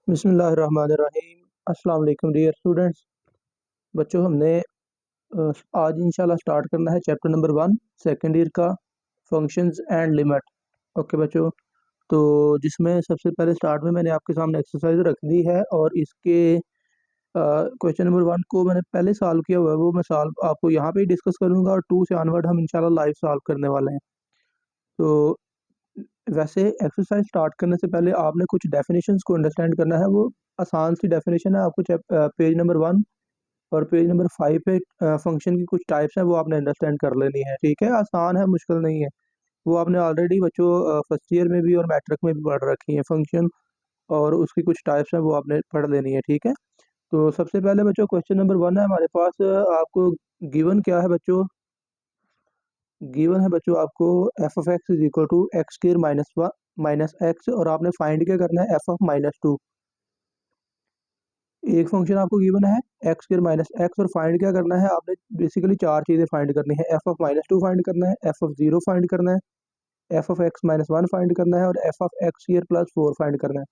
बिस्मिल्लाहिर्रहमानिर्रहीम। अस्सलाम वालेकुम डियर स्टूडेंट्स। बच्चों हमने आज इंशाल्लाह स्टार्ट करना है चैप्टर नंबर 1 सेकंड ईयर का फंक्शंस एंड लिमिट। ओके बच्चों, तो जिसमें सबसे पहले स्टार्ट में मैंने आपके सामने एक्सरसाइज रख दी है और इसके क्वेश्चन नंबर 1 को मैंने पहले सॉल्व किया हुआ है, वो मैं सॉल्व आपको यहाँ पे ही डिस्कस करूँगा और 2 से ऑनवर्ड हम इंशाल्लाह लाइव सॉल्व करने वाले हैं। तो वैसे एक्सरसाइज स्टार्ट करने से पहले आपने कुछ डेफिनेशंस को अंडरस्टैंड करना है। वो आसान सी डेफिनेशन है, आपको पेज नंबर 1 और पेज नंबर 5 पे फंक्शन की कुछ टाइप्स हैं, वो आपने अंडरस्टैंड कर लेनी है। ठीक है, आसान है, मुश्किल नहीं है। वो आपने ऑलरेडी बच्चों फर्स्ट ईयर में भी और मैट्रिक में भी पढ़ रखी है फंक्शन, और उसकी कुछ टाइप्स हैं वो आपने पढ़ लेनी है। ठीक है, तो सबसे पहले बच्चों क्वेश्चन नंबर 1 है हमारे पास। आपको गिवन क्या है बच्चों? गिवन है बच्चों आपको f of x is equal to x square minus x, और आपने फाइंड क्या करना है? F of -2। एक फंक्शन आपको गिवन है एक्स स्क्वायर माइनस एक्स, और फाइंड क्या करना है? आपने बेसिकली चार चीज़ें फाइंड करनी है। एफ ऑफ -2 फाइंड करना है, एफ ऑफ 0 फाइंड करना है, एफ ऑफ एक्स -1 फाइंड करना है, और F of x square plus 4 find करना है।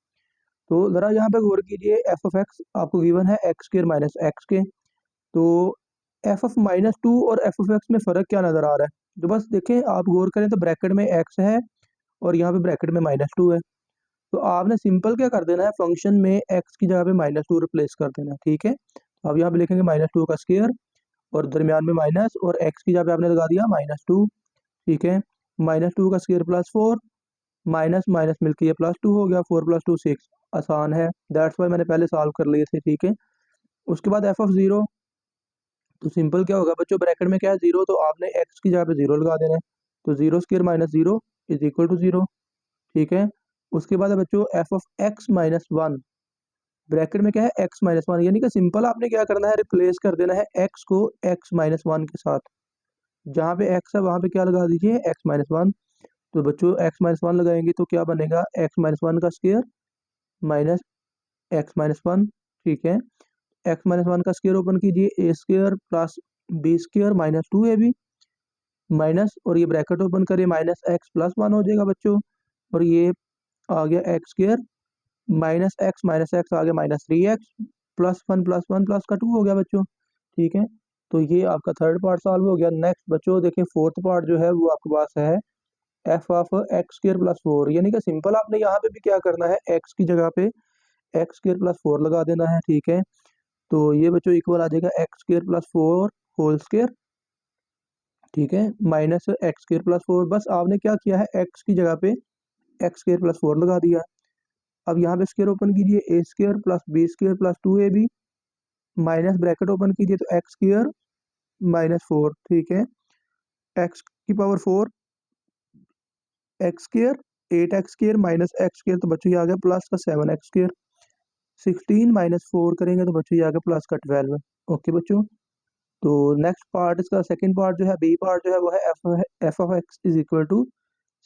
तो ज़रा यहाँ पे गौर कीजिए, एफ ऑफ एक्स आपको गिवन है एक्स स्क्वायर माइनस एक्स के। तो एफ ऑफ -2 और एफ ऑफ एक्स में फ़र्क क्या नज़र आ रहा है? तो बस देखें, आप गौर करें तो ब्रैकेट में एक्स है और यहाँ पे ब्रैकेट में -2 है। तो आपने सिंपल क्या कर देना है? फंक्शन में एक्स की जगह पे -2 रिप्लेस कर देना है। ठीक है, अब यहाँ पे लिखेंगे -2 का स्क्वायर और दरमियान में माइनस, और एक्स की जगह पे आपने लगा दिया -2। ठीक है, -2 का स्क्वायर प्लस 4, माइनस माइनस मिलकर ये +2 हो गया, 4 + 2 6। आसान है, दैट्स वाई मैंने पहले सॉल्व कर लिए थे। ठीक है, उसके बाद एफ ऑफ 0। तो सिंपल क्या होगा बच्चों? ब्रैकेट में क्या है? 0, तो आपने एक्स की जगह पे 0 लगा देना है। तो 0 square minus 0 is equal to 0। ठीक है, उसके बाद है बच्चों एफ ऑफ एक्स -1। ब्रैकेट में क्या है? एक्स -1, यानी कि सिंपल आपने क्या करना है? रिप्लेस कर देना है एक्स को एक्स -1 के साथ। जहाँ पे एक्स है वहाँ पे क्या लगा दीजिए? एक्स -1। तो बच्चों एक्स -1 लगाएंगे तो क्या बनेगा? एक्स -1 का स्क्वायर माइनस एक्स -1। ठीक है, एक्स -1 का स्क्वायर ओपन कीजिए, a square plus b square -2 a b minus, और ये ब्रैकेट ओपन करिए, -x+1 हो जाएगा बच्चों। और ये आ गया एक्स स्क्वायर माइनस एक्स आ गया -3x +1 प्लस का 2 हो गया बच्चों। ठीक है, तो ये आपका थर्ड पार्ट सॉल्व हो गया। नेक्स्ट बच्चों देखिए, फोर्थ पार्ट जो है वो आपके पास है f of x square plus 4। यानी कि सिंपल आपने यहाँ पे भी क्या करना है? एक्स की जगह पे एक्स स्क्वायर प्लस 4 लगा देना है। ठीक है, तो ये बच्चों इक्वल आ जाएगा x square plus 4 whole square. ठीक है, माइनस एक्स स्क्वायर प्लस 4। बस आपने क्या किया है? एक्स की जगह पे एक्स स्क्वायर प्लस 4 लगा दिया। अब यहाँ पे स्क्वायर ओपन कीजिए, a square plus b square प्लस 2ab माइनस ब्रैकेट ओपन कीजिए, तो एक्स स्क्वायर -4। ठीक है, एक्स की power 4, x square 8x square minus x square, तो बच्चों ये आ गया प्लस का 7x स्क्वायर। 16 -4 करेंगे तो बच्चों ये आ गया प्लस का 12। ओके बच्चों, तो नेक्स्ट पार्ट, इसका सेकंड पार्ट जो है, बी पार्ट जो है वो है f of x is equal to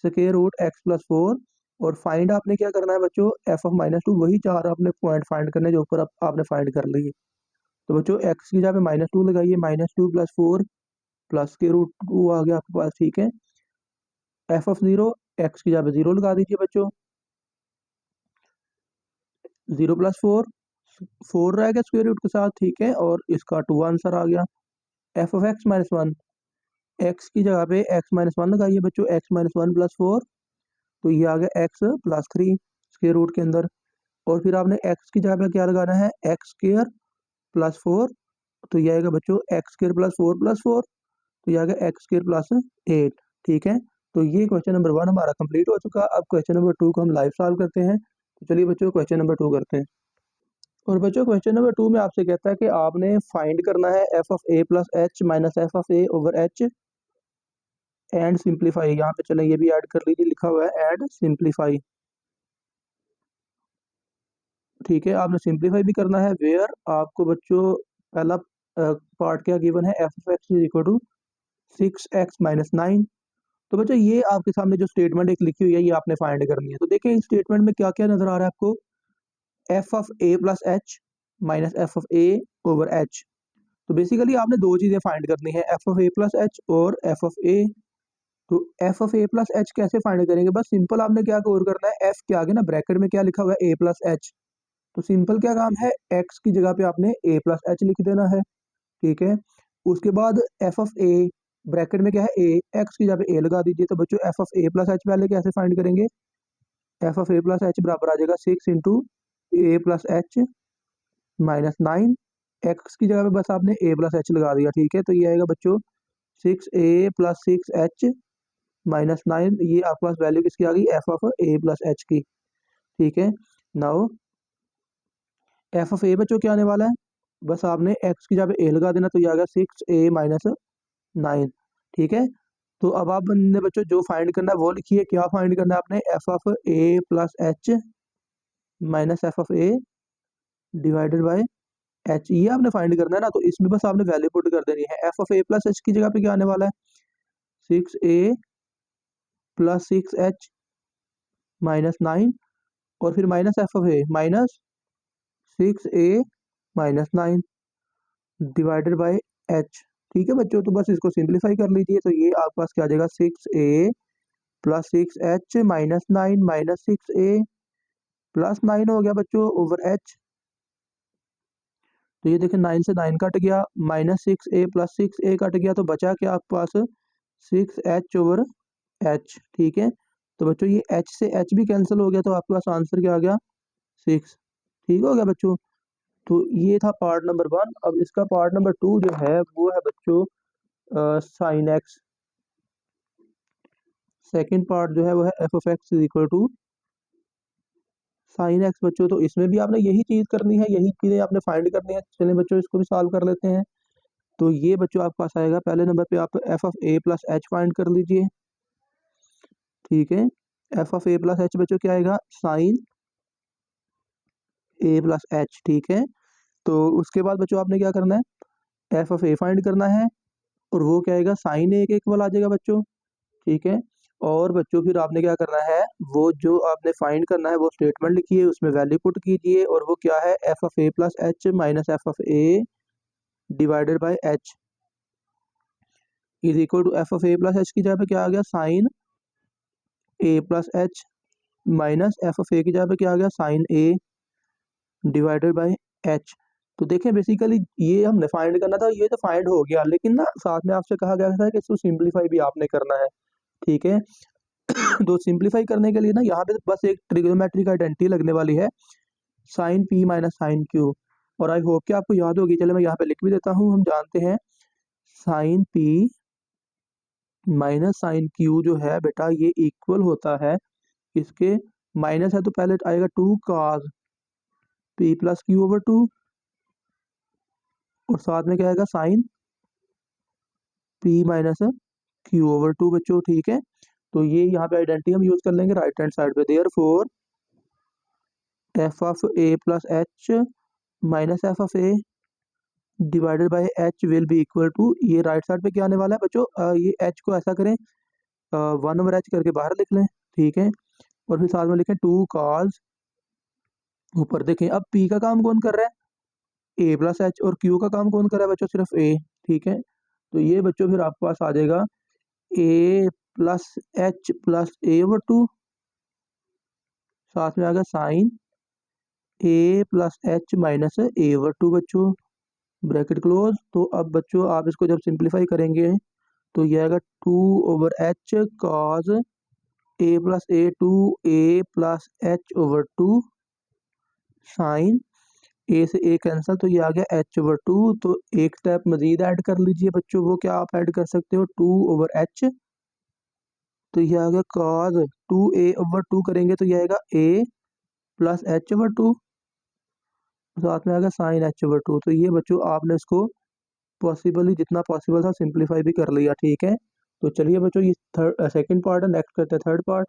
square root x plus 4। और फाइंड आपने क्या करना है बच्चों? एफ ऑफ -2, वही चार आपने पॉइंट फाइंड करने जो ऊपर आपने फाइंड कर लिए। तो बच्चों एक्स की जगह पे -2 लगाइए, -2 + 4 प्लस के रूट 2 आ गया आपके पास। ठीक है, एफ ऑफ 0, एक्स की जगह पे 0 लगा दीजिए बच्चों, 0 + 4, 4 रह गया स्क्वायर रूट के साथ। ठीक है, और इसका 2 आंसर आ गया। एफ ऑफ एक्स -1, एक्स की जगह पे एक्स -1 लगाइए बच्चों, एक्स -1 + 4, तो ये आ गया एक्स +3 स्क्वायर रूट के अंदर। और फिर आपने एक्स की जगह पे क्या लगाना है? एक्स स्क्वायर प्लस 4, तो ये आएगा बच्चों एक्स स्क्वायर प्लस 4 + 4, तो ये आ गया एक्स स्क्वायर प्लस 8। ठीक है, तो ये क्वेश्चन नंबर 1 हमारा कंप्लीट हो चुका। अब क्वेश्चन नंबर 2 को हम लाइव सॉल्व करते हैं। तो चलिए बच्चों क्वेश्चन नंबर 2 करते हैं। और बच्चों क्वेश्चन नंबर 2 में आपसे कहता है कि आपने फाइंड करना है f of a plus h minus f of A over H and simplify. यहाँ पे चलें, ये भी ऐड कर लीजिए, लिखा हुआ है ऐड सिंप्लीफाई। ठीक है, आपने सिंप्लीफाई भी करना है। वेयर आपको बच्चों पहला पार्ट क्या गिवन है? F of x is equal to 6x - 9। तो बच्चों ये आपके सामने जो स्टेटमेंट एक लिखी हुई है, ये आपने फाइंड करनी है। तो देखिए इस स्टेटमेंट में क्या क्या नजर आ रहा है आपको? F of a plus h minus f of A over H. तो बेसिकली आपने दो चीजें फाइंड करनी है, f of a plus H और एफ ऑफ ए। तो F of a plus H कैसे फाइंड करेंगे? बस सिंपल आपने क्या गौर करना है, एफ के आगे ना ब्रैकेट में क्या लिखा हुआ है? ए प्लस एच। तो सिंपल क्या काम है, एक्स की जगह पे आपने ए प्लस एच लिख देना है, ठीक है। उसके बाद एफ ऑफ ए, ब्रैकेट में क्या है ए, एक्स की जगह पे ए लगा दीजिए। तो बच्चों f of a plus H पहले कैसे फाइंड करेंगे, F of a plus H बराबर आ जाएगा 6 × ए प्लस एच -9। एक्स की जगह पे बस आपने ए प्लस एच लगा दिया, ठीक है। तो ये आएगा बच्चों 6a + 6h -9, ये आपके पास वैल्यू किसकी आ गई, F of a plus h की, ठीक है। नाउ एफ ऑफ ए बच्चों क्या आने वाला है, बस आपने एक्स की जगह पे ए लगा देना, तो ये आ गया 6a - 9, ठीक है। तो अब आप ने बच्चों जो फाइंड करना है वो लिखिए, क्या फाइंड करना है आपने, F of a plus h minus f of a divided by H, ये आपने फाइंड करना है ना। तो इसमें बस आपने वैल्यू पुट कर देनी है। F of a plus h की जगह पे क्या आने वाला है, 6a + 6h -9, और फिर minus f of A -6a - 9 divided by H, ठीक है बच्चों। तो बस इसको सिंप्लीफाई कर लीजिए, तो ये आपके पास क्या आ जाएगा, 6a + 6h -9 -6a + 9 हो गया बच्चों ओवर एच। तो ये देखिए 9 से 9 कट गया, -6a + 6a कट गया, तो बचा क्या आपके पास 6h ओवर एच, ठीक है। तो बच्चों ये एच से एच भी कैंसिल हो गया, तो आपके पास आंसर क्या आ गया 6, ठीक हो गया बच्चों। तो ये था पार्ट नंबर 1। अब इसका पार्ट नंबर 2 जो है वो है बच्चों साइन एक्स। सेकेंड पार्ट जो है वो है f of x is equal to sine x बच्चों। तो इसमें भी आपने यही चीज करनी है, यही चीजें आपने फाइंड करनी है। चलिए बच्चों इसको भी सॉल्व कर लेते हैं। तो ये बच्चों आपके पास आएगा, पहले नंबर पे आप F of a plus H find कर लीजिए, ठीक है। F of a plus H बच्चों क्या आएगा, साइन ए प्लस एच, ठीक है। तो उसके बाद बच्चों आपने क्या करना है, एफ ऑफ ए फाइंड करना है, और वो क्या आएगा, साइन ए के इक्वल आ जाएगा बच्चों, ठीक है। और बच्चों फिर आपने क्या करना है, वो जो आपने फाइंड करना है वो स्टेटमेंट लिखिए, उसमें वैल्यू पुट कीजिए, और वो क्या है, f of a plus h minus f of a divided by h is equal to f of a plus h की जगह पे क्या आ गया, sine a plus h minus f of a की जगह पे क्या आ गया, sine a divided by h. तो देखें बेसिकली ये हमने फाइंड करना था, ये तो फाइंड हो गया, लेकिन ना साथ में आपसे कहा गया था कि इसको सिंप्लीफाई भी आपने करना है, ठीक है। तो सिंप्लीफाई करने के लिए ना यहाँ पे बस एक ट्रिग्नोमेट्रिक आइडेंटिटी लगने वाली है, sine p minus sine q, और आई होप कि आपको याद होगी। चले मैं यहाँ पे लिख भी देता हूँ। हम जानते हैं sine p minus sine q जो है बेटा, ये इक्वल होता है इसके, माइनस है तो पहले आएगा 2 cos p plus q over 2, और साथ में क्या आएगा, sine p minus q over 2 बच्चों, ठीक है। तो ये यहाँ पे आइडेंटिटी हम यूज कर लेंगे राइट हैंड साइड पे, therefore f of a plus h minus f of a divided by h will be equal to, ये राइट साइड पे क्या आने वाला है बच्चों, ये एच को ऐसा करें 1/h करके बाहर लिख लें, ठीक है। और फिर साथ में लिखें 2 cos, ऊपर देखें अब पी का काम कौन कर रहा है, ए प्लस एच, और क्यू का काम कौन कर रहा है बच्चों, सिर्फ ए, ठीक है। तो ये बच्चों फिर आपके पास आ जाएगा ए प्लस एच प्लस ए ओवर 2, साथ में आ गया sine a plus h minus A over 2 बच्चों, ब्रैकेट क्लोज। तो अब बच्चों आप इसको जब सिंप्लीफाई करेंगे तो ये आएगा 2/h cos ए प्लस ए 2a + h/2 साइन ए से ए कैंसिल, तो ये आ गया h/2। तो एक स्टेप मजीद ऐड कर लीजिए बच्चों, वो क्या आप ऐड कर सकते हो, 2/h, तो ये आ गया cos 2a/2 करेंगे तो ये आएगा a + h/2, साथ में आएगा साइन h/2। तो ये बच्चों आपने इसको पॉसिबली जितना पॉसिबल था सिंप्लीफाई भी कर लिया, ठीक है। तो चलिए बच्चों ये सेकंड पार्ट है, नेक्स्ट करते हैं third part.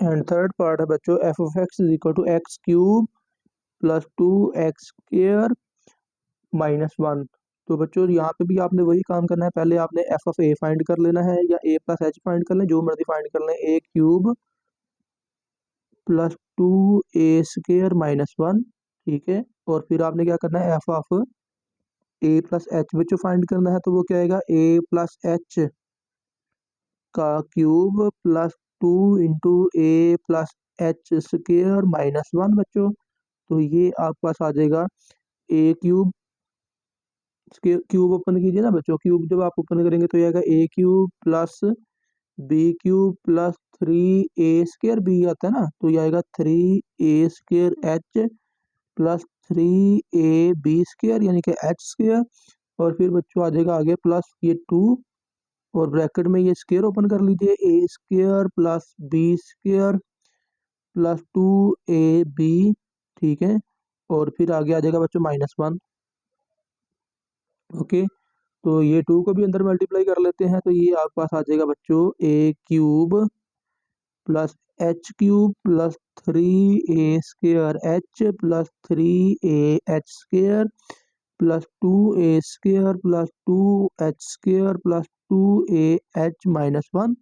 And third part है बच्चों f of x is equal to x cube plus 2x² -1। तो बच्चों यहाँ पे भी आपने वही काम करना है, पहले आपने एफ ऑफ ए फाइंड कर लेना है, या ए प्लस एच फाइंड कर लें, जो मर्जी फाइंड कर लें, a³ प्लस 2a² -1, ठीक है। और फिर आपने क्या करना है, f of a plus H बच्चों फाइंड करना है, तो वो क्या आएगा, ए प्लस एच का क्यूब प्लस 2 × ए प्लस एच² -1 बच्चों, तो ये आपके पास आ जाएगा ए क्यूब, क्यूब ओपन कीजिए ना बच्चों, क्यूब जब आप ओपन करेंगे तो ये आएगा a cube plus b cube plus 3a² b आता है ना, तो ये आएगा 3a² एच प्लस 3ab² यानी कि h²। और फिर बच्चों आ जाएगा आगे प्लस ये 2, और ब्रैकेट में ये स्क्वायर ओपन कर लीजिए, a² plus b² plus 2ab, ठीक है। और फिर आगे आ जाएगा बच्चों -1। ओके, तो ये 2 को भी अंदर मल्टीप्लाई कर लेते हैं, तो ये आपके पास आ जाएगा बच्चों a cube plus h cube plus 3a² h plus 3a² plus 2a² plus 2h² plus 2ah-1,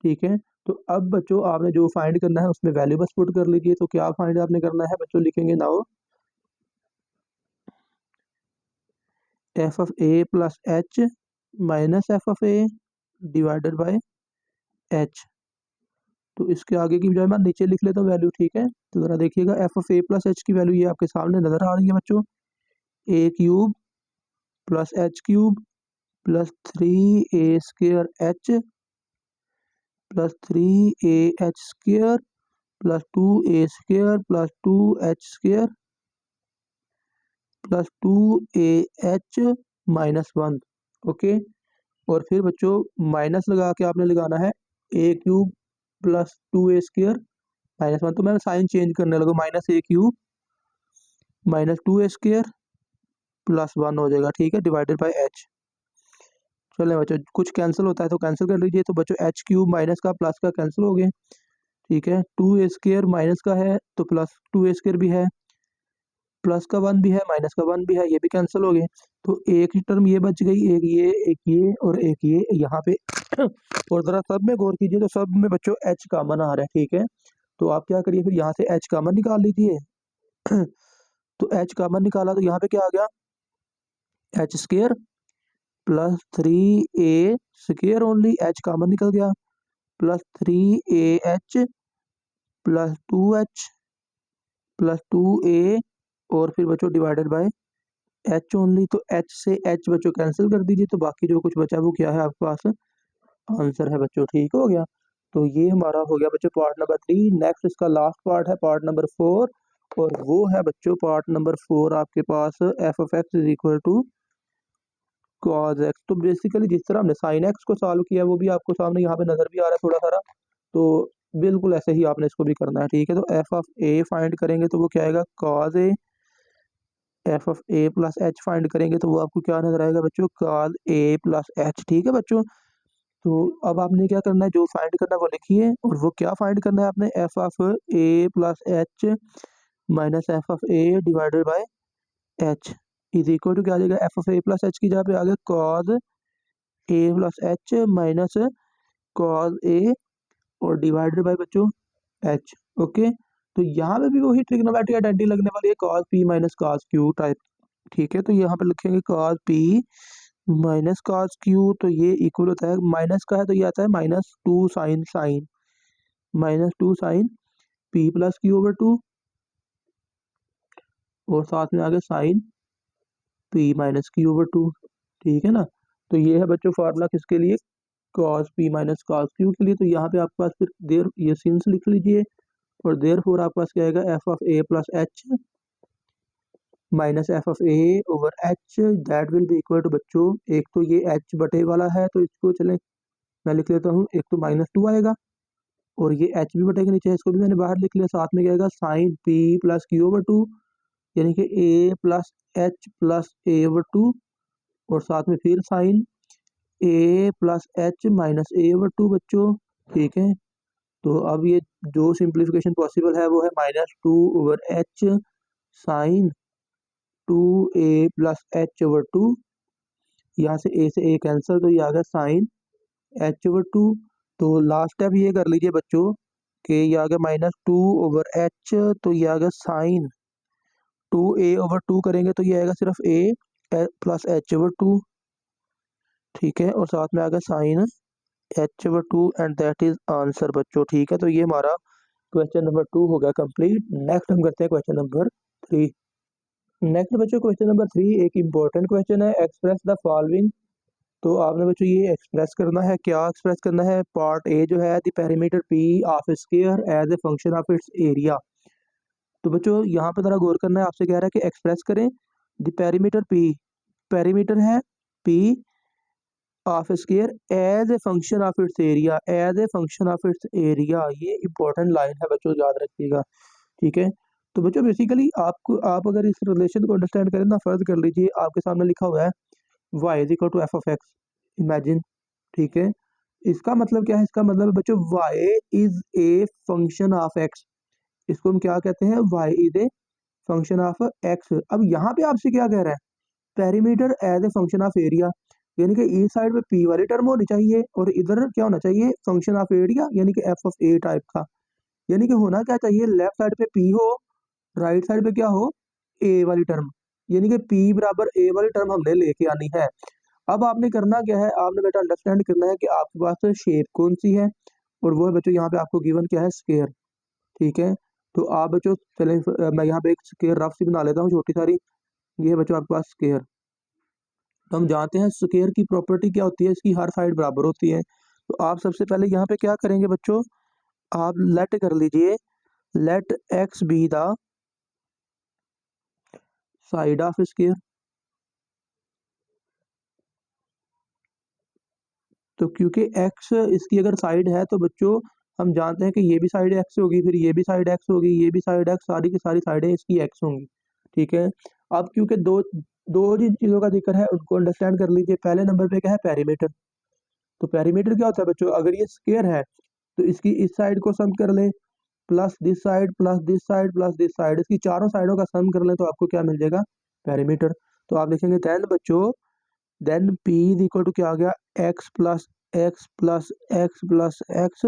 ठीक है। तो अब बच्चों आपने जो फाइंड करना है उसमें वैल्यू बस पुट कर लीजिए। तो क्या फाइंड आपने करना है बच्चों, लिखेंगे now f of a plus h minus f of a divided by h। तो इसके आगे की बजाय मैं नीचे लिख लेता हूँ वैल्यू, ठीक है। तो ज़रा देखिएगा f of a plus h की वैल्यू ये आपके सामने नज़र आ रही है बच्चों, a cube plus h cube plus 3a² h plus 3ah² plus 2a² plus 2h² plus 2ah-1। Okay, और फिर बच्चों माइनस लगा के आपने लगाना है a क्यूब प्लस 2a² -1। तो मैं साइन चेंज करने लगा, -a³ माइनस 2a² प्लस 1 हो जाएगा, ठीक है, डिवाइडेड बाय h। चले बच्चों, कुछ कैंसिल होता है तो कैंसिल कर लीजिए। तो बच्चों h क्यूब माइनस का प्लस का कैंसिल हो गए, ठीक है। 2a² माइनस का है तो प्लस 2a² भी है, प्लस का 1 भी है, माइनस का 1 भी है, ये भी कैंसिल हो गए। तो एक ही टर्म ये बच गई, एक ये और एक ये यहाँ पे। और ज़रा सब में गौर कीजिए, तो सब में बच्चों h कॉमन आ रहा है, ठीक है। तो आप क्या करिए, फिर यहाँ से h कॉमन निकाल लीजिए। तो h कॉमन निकाला तो यहाँ पे क्या आ गया, h² plus 3a² only, h common निकल गया, plus 3ah plus 2h plus 2a, और फिर बच्चों डिवाइडेड बाय h ओनली। तो h से h बच्चों कैंसिल कर दीजिए, तो बाकी जो कुछ बचा वो क्या है आपके पास, आंसर है बच्चों, ठीक हो गया। तो ये हमारा हो गया बच्चों पार्ट नंबर 3। नेक्स्ट इसका लास्ट पार्ट है पार्ट नंबर 4, और वो है बच्चों पार्ट नंबर 4 आपके पास f of x is equal to cos x। तो बेसिकली जिस तरह हमने sin x को सॉल्व किया वो भी आपको सामने यहाँ पे नजर भी आ रहा है थोड़ा सारा, तो बिल्कुल ऐसे ही आपने इसको भी करना है, ठीक है। तो f ऑफ a फाइंड करेंगे तो वो क्या आएगा, cos a। f of a plus h find करेंगे तो वो आपको क्या नजर आएगा बच्चों, cos a प्लस h, ठीक है बच्चों। तो अब आपने क्या करना है, जो फाइंड करना है वो लिखिए, और वो क्या फाइंड करना है आपने, f of a plus h minus f of a divided by h is equal to क्या आ जाएगा, f of a plus h की जगह पे आ गया cos a plus h minus cos a और डिवाइडेड बाय बच्चों h। ओके, तो यहाँ पे भी वही ट्रिग्नोमेट्रिक आइडेंटिटी लगने वाली है, cos p minus cos q type, ठीक है। तो यहाँ पे लिखेंगे cos p minus cos q, तो ये इक्वल होता है, माइनस का है तो ये आता है -2 sine sine, -2 sine p plus q over 2, और साथ में आ गया sine p minus q over 2, ठीक है ना। तो ये है बच्चों फार्मूला किसके लिए, cos p minus cos q के लिए। तो यहाँ पे आपके पास फिर देर ये सिंस लिख लीजिए, और देर फोर आपके पास क्या आएगा, f of a plus h minus f of a over h, that will be equal to बच्चों, एक तो ये h बटे वाला है तो इसको चले मैं लिख लेता हूँ, एक तो -2 आएगा, और ये h भी बटे के नीचे है, इसको भी मैंने बाहर लिख लिया, साथ में क्या आएगा sine p plus q over 2, यानी कि a plus h plus a over 2, और साथ में फिर sine a plus h minus a over 2 बच्चों, ठीक है। तो अब ये जो सिंप्लीफिकेशन पॉसिबल है वो है -2 over h sine 2a plus h over 2, यहाँ से a से a कैंसिल, तो ये आ गया साइन h ओवर 2। तो लास्ट स्टेप ये कर लीजिए बच्चों कि ये आ गया -2 ओवर h, तो ये आ गया साइन 2a ओवर 2 करेंगे तो ये आएगा सिर्फ a प्लस h ओवर 2, ठीक है, और साथ में आ गया sine h over 2, and that is answer बच्चों, ठीक है। तो ये हमारा क्वेश्चन नंबर 2 हो गया कंप्लीट। नेक्स्ट हम करते हैं क्वेश्चन नंबर 3। नेक्स्ट बच्चों क्वेश्चन नंबर 3 एक इम्पोर्टेंट क्वेश्चन है, एक्सप्रेस द फॉलोइंग। तो आपने बच्चों ये एक्सप्रेस करना है, क्या एक्सप्रेस करना है? पार्ट ए जो है the perimeter P of square as a function of its area. तो बच्चों यहाँ पे जरा गौर करना है, आपसे कह रहा है कि एक्सप्रेस करें द पेरीमीटर पी, पेरीमीटर है P of square as a function of its area, as a function of its area. ये इंपॉर्टेंट लाइन है बच्चों, याद रखिएगा, ठीक है। तो बच्चों बेसिकली आपको, आप अगर इस रिलेशन को अंडरस्टैंड करें ना, फर्ज कर लीजिए आपके सामने लिखा हुआ है y is equal to f of x, imagine, ठीक है। इसका मतलब क्या है? इसका मतलब बच्चों y is a function of x, इसको हम क्या कहते हैं? y is a function of x। अब यहाँ पे आपसे क्या कह रहा है? Perimeter as a function of area, यानी कि इस साइड पे p वाली टर्म होनी चाहिए और इधर क्या होना चाहिए? फंक्शन ऑफ एरिया, यानी कि f ऑफ a टाइप का। यानी कि होना क्या चाहिए? लेफ्ट साइड पे p हो, राइट साइड पे क्या हो? a वाली टर्म, यानी कि p बराबर a वाली टर्म हमने लेके आनी है। अब आपने करना क्या है? आपने बेटा अंडरस्टैंड करना है कि आपके पास शेप कौन सी है, और वो है बच्चों यहाँ पे आपको गिवन क्या है? स्क्वायर, ठीक है। तो आप बच्चों चले, मैं यहाँ पे एक स्क्वायर रफ सी बना लेता हूँ छोटी सारी। ये है बच्चों आपके पास स्क्वायर। तो हम जानते हैं स्क्वायर की प्रॉपर्टी क्या होती है? इसकी हर साइड बराबर होती है। तो आप सबसे पहले यहाँ पे क्या करेंगे बच्चों? आप लेट कर लीजिए, let x be the side of square. तो क्योंकि x इसकी अगर साइड है तो बच्चों हम जानते हैं कि ये भी साइड x होगी, फिर ये भी साइड x होगी, ये भी साइड x, सारी की सारी साइडें इसकी x होंगी, ठीक है। अब क्योंकि दो दो जिन चीज़ों का जिक्र है उनको अंडरस्टैंड कर लीजिए। पहले नंबर पे क्या है? पेरीमीटर। तो पेरीमीटर क्या होता है बच्चों? अगर ये स्क्वायर है तो इसकी इस साइड को सम कर लें, plus this side, plus this side, plus this side, इसकी चारों साइडों का सम कर लें तो आपको क्या मिल जाएगा? पेरीमीटर। तो आप लिखेंगे देन बच्चों, then p is equal to क्या आ गया? x plus x plus x plus x.